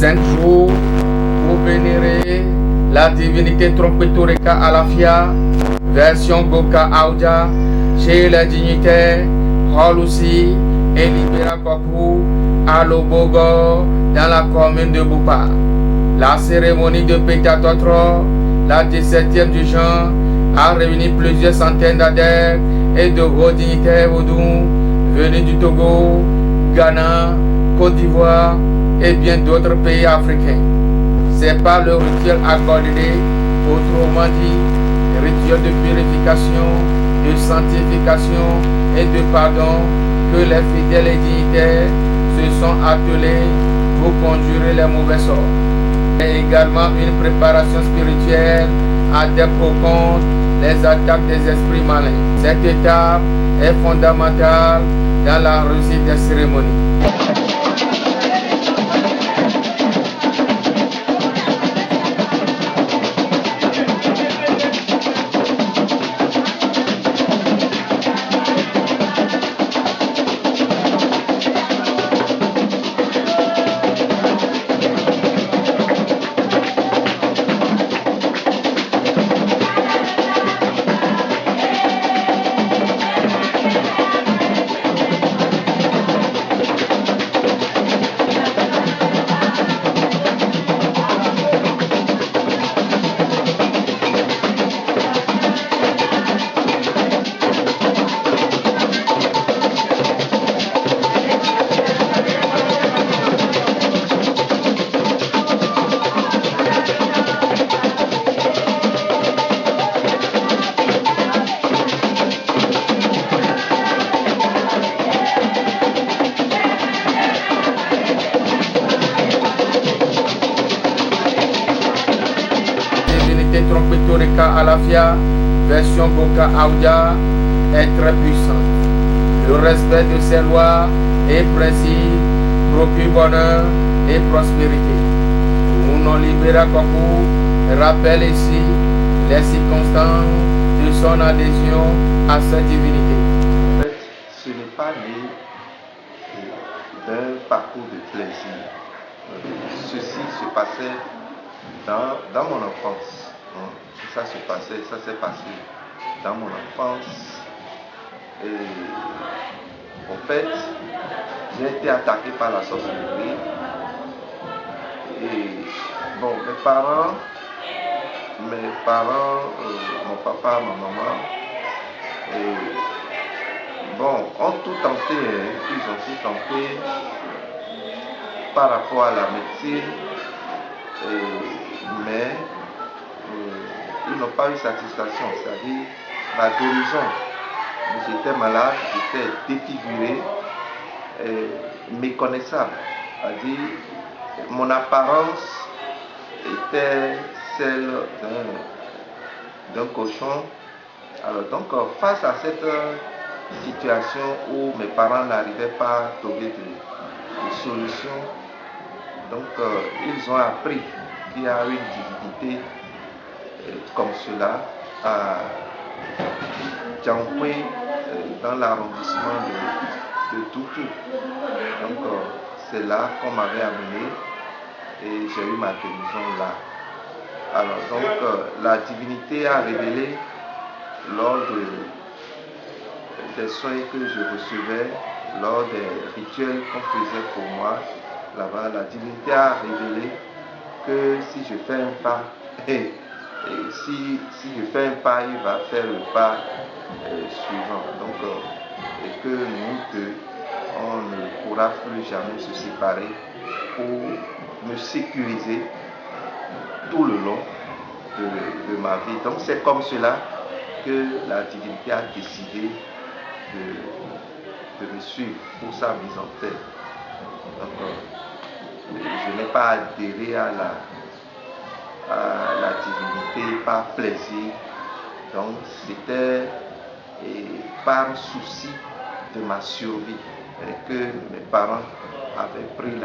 5 jours pour vénérer la divinité Trompetoreka Alafia, version Goka Aoudia, chez les dignitaires Holusi et Libera Kopu à Lobogo dans la commune de Boupa. La cérémonie de Pétatotro, la 17e du genre, a réuni plusieurs centaines d'adeptes et de hauts dignitaires vaudous venus du Togo, Ghana, Côte d'Ivoire et bien d'autres pays africains. C'est par le rituel accordé, autrement dit, rituel de purification, de sanctification et de pardon, que les fidèles et dignitaires se sont attelés pour conjurer les mauvais sorts. Et également une préparation spirituelle adepte contre les attaques des esprits malins. Cette étape est fondamentale dans la réussite des cérémonies. Trompetoreka Alafia, version Goka Aoudia, est très puissante. Le respect de ces lois et principes procure bonheur et prospérité. Uno Libera Koku rappelle ici les circonstances de son adhésion à cette divinité. En fait, ce n'est pas né d'un parcours de plaisir. Ceci se passait dans mon enfance. Ça s'est passé dans mon enfance. Et en fait, j'ai été attaqué par la sorcellerie. Et bon, mes parents, mon papa, ma maman, ont tout tenté, ils ont tout tenté par rapport à la médecine, mais ils n'ont pas eu satisfaction, c'est-à-dire la guérison. J'étais malade, j'étais défiguré, méconnaissable. C'est-à-dire mon apparence était celle d'un cochon. Alors donc face à cette situation où mes parents n'arrivaient pas à trouver de solution, donc ils ont appris qu'il y a une divinité comme cela à Djangoué, dans l'arrondissement de Toutou. Donc c'est là qu'on m'avait amené et j'ai eu ma guérison là. Alors donc la divinité a révélé lors des soins que je recevais, lors des rituels qu'on faisait pour moi là-bas, la divinité a révélé que si je fais un pas, et si je fais un pas, il va faire le pas suivant. Donc, et que nous deux, on ne pourra plus jamais se séparer pour me sécuriser tout le long de ma vie. Donc, c'est comme cela que la divinité a décidé de me suivre pour sa mise en terre. Donc, je n'ai pas adhéré à la divinité par plaisir. Donc c'était par souci de ma survie que mes parents avaient pris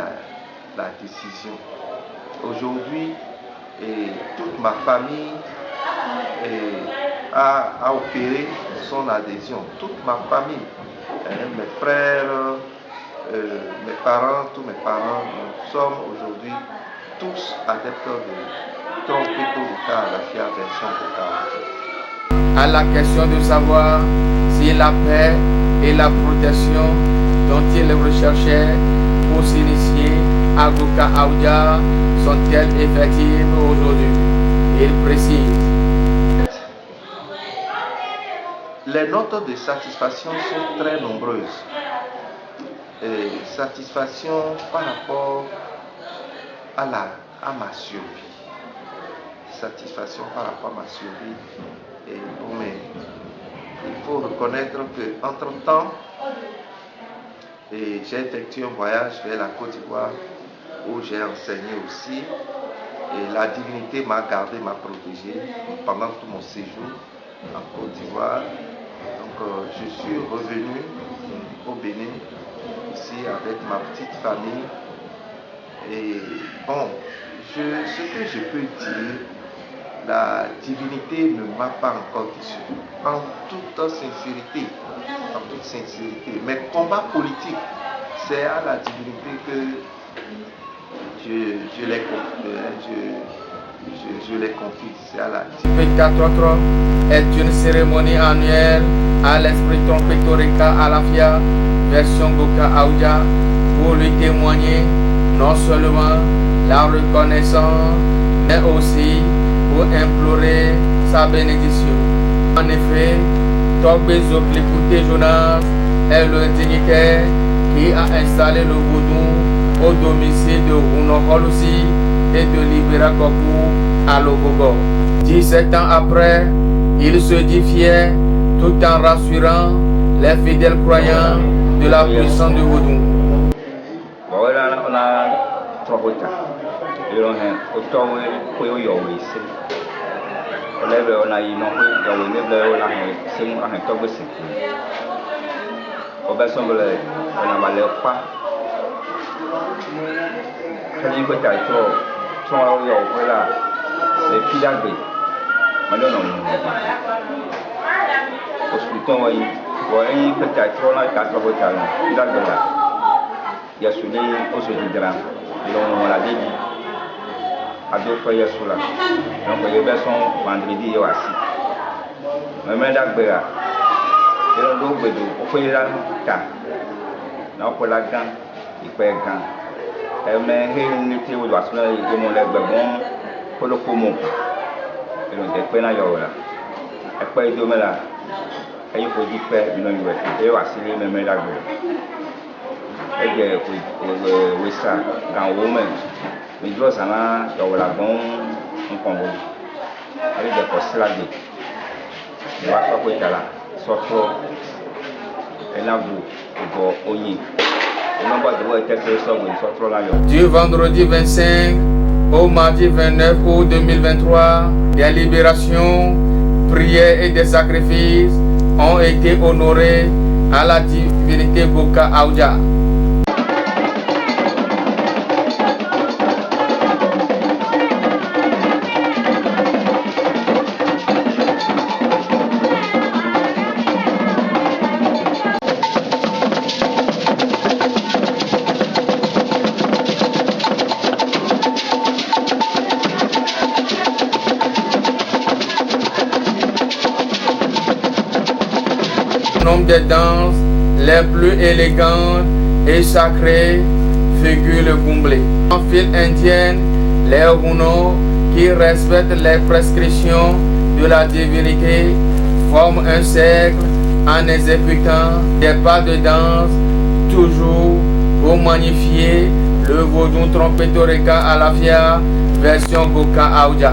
la décision. Aujourd'hui, toute ma famille a opéré son adhésion. Toute ma famille, mes frères, mes parents, tous mes parents, nous sommes aujourd'hui tous adeptes de Trompetto Boka Alafia version Boka. À la question de savoir si la paix et la protection dont il recherchait pour s'initier à Boka Aoudia sont-elles effectives aujourd'hui? Il précise. Les notes de satisfaction sont très nombreuses. Satisfaction par rapport à ma survie. Satisfaction par rapport à ma survie. Il faut reconnaître qu'entre-temps, j'ai effectué un voyage vers la Côte d'Ivoire où j'ai enseigné aussi. Et la divinité m'a gardé, m'a protégé pendant tout mon séjour en Côte d'Ivoire. Donc je suis revenu au Bénin, ici avec ma petite famille. Et bon, ce que je peux dire, la divinité ne m'a pas encore déçu. En toute sincérité, Mes combats politiques, c'est à la divinité que je les confie. C'est à la divinité. P4 est une cérémonie annuelle à l'esprit Trompetto Reka Alafia, version Boka Aoudia, pour lui témoigner non seulement la reconnaissance, mais aussi pour implorer sa bénédiction. En effet, Togbe Zoklikouté Jonas est le dignitaire qui a installé le vaudou au domicile de Rouno Holosi et de Libera Kokou à Logogo. 17 ans après, il se dit fier tout en rassurant les fidèles croyants de la puissance du vaudou. Du vendredi 25 au mardi 29 août 2023, des libérations, prières et des sacrifices ont été honorés à la divinité Boka Aoudia. Nombre des danses les plus élégantes et sacrées figure le Gumblé. En file indienne, les Rouno qui respectent les prescriptions de la divinité forment un cercle en exécutant des pas de danse toujours pour magnifier le vaudou Trompetto Reka Alafia version Boka Aoudia.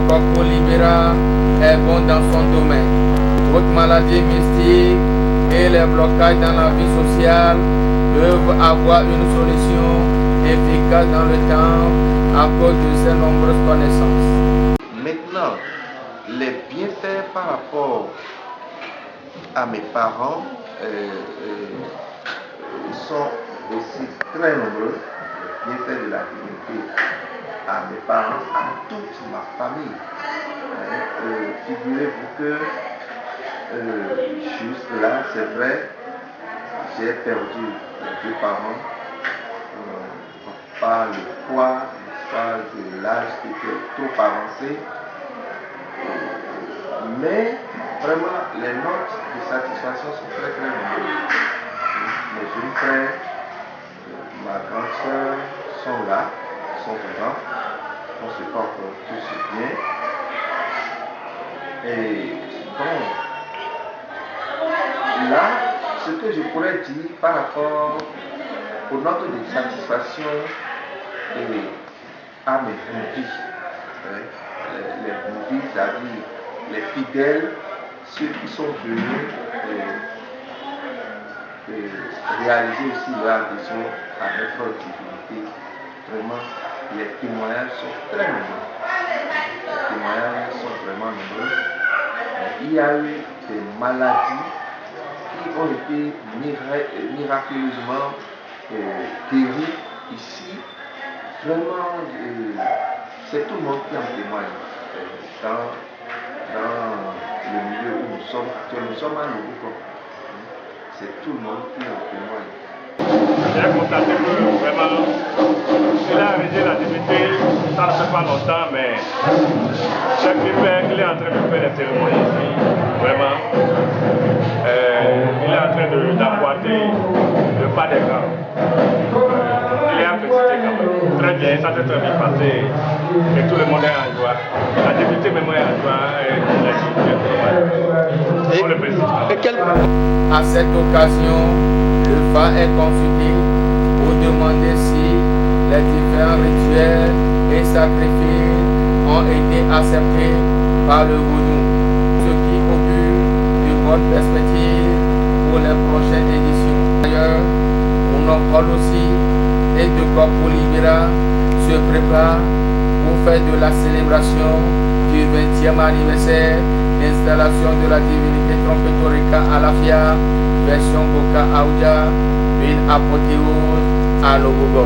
Boko Libera est bon dans son domaine. Toute maladie mystique et les blocages dans la vie sociale peuvent avoir une solution efficace dans le temps à cause de ces nombreuses connaissances. Maintenant, les bienfaits par rapport à mes parents sont aussi très nombreux. Les bienfaits de la divinité à mes parents, à toute ma famille. Figurez-vous que juste là, c'est vrai, j'ai perdu mes deux parents par le poids, par l'âge qui était trop avancé. Mais vraiment, les notes de satisfaction sont très très nombreuses. Mes jeunes frères, ma grande soeur sont là, sont vivants. On se porte tous bien. Et bon, là, ce que je pourrais dire par rapport aux notes de satisfaction et à mes vies, les bouddhistes, c'est-à-dire les fidèles, ceux qui sont venus réaliser aussi leur adhésion à notre divinité. Vraiment, les témoignages sont très nombreux. Les témoignages sont vraiment nombreux. Il y a eu des maladies qui ont été miraculeusement guéries ici. Vraiment, c'est tout le monde qui en témoigne. Dans le milieu où nous sommes actuellement, nous sommes à Nobuko. C'est tout le monde qui en témoigne. J'ai constaté que vraiment, il a arrêté la divinité, ça ne fait pas longtemps, mais ce qu'il fait, il est en train de faire des cérémonies ici, vraiment. Il est en train d'apporter le pas des grands. Il est apprécié quand même. Très bien, ça s'est très bien passé. Et tout le monde est en joie. La divinité même est en joie. Et on le félicite. À cette occasion, le Fa est consulté pour demander si les différents rituels et sacrifices ont été acceptés par le vaudou, ce qui augure de bonnes perspectives pour les prochaines éditions. D'ailleurs, Mounokol aussi et de Corpo Libera se préparent pour faire de la célébration du 20e anniversaire d'installation de la divinité Trompetorica Alafia version Goka Aoudia une apothéose à Lobogo.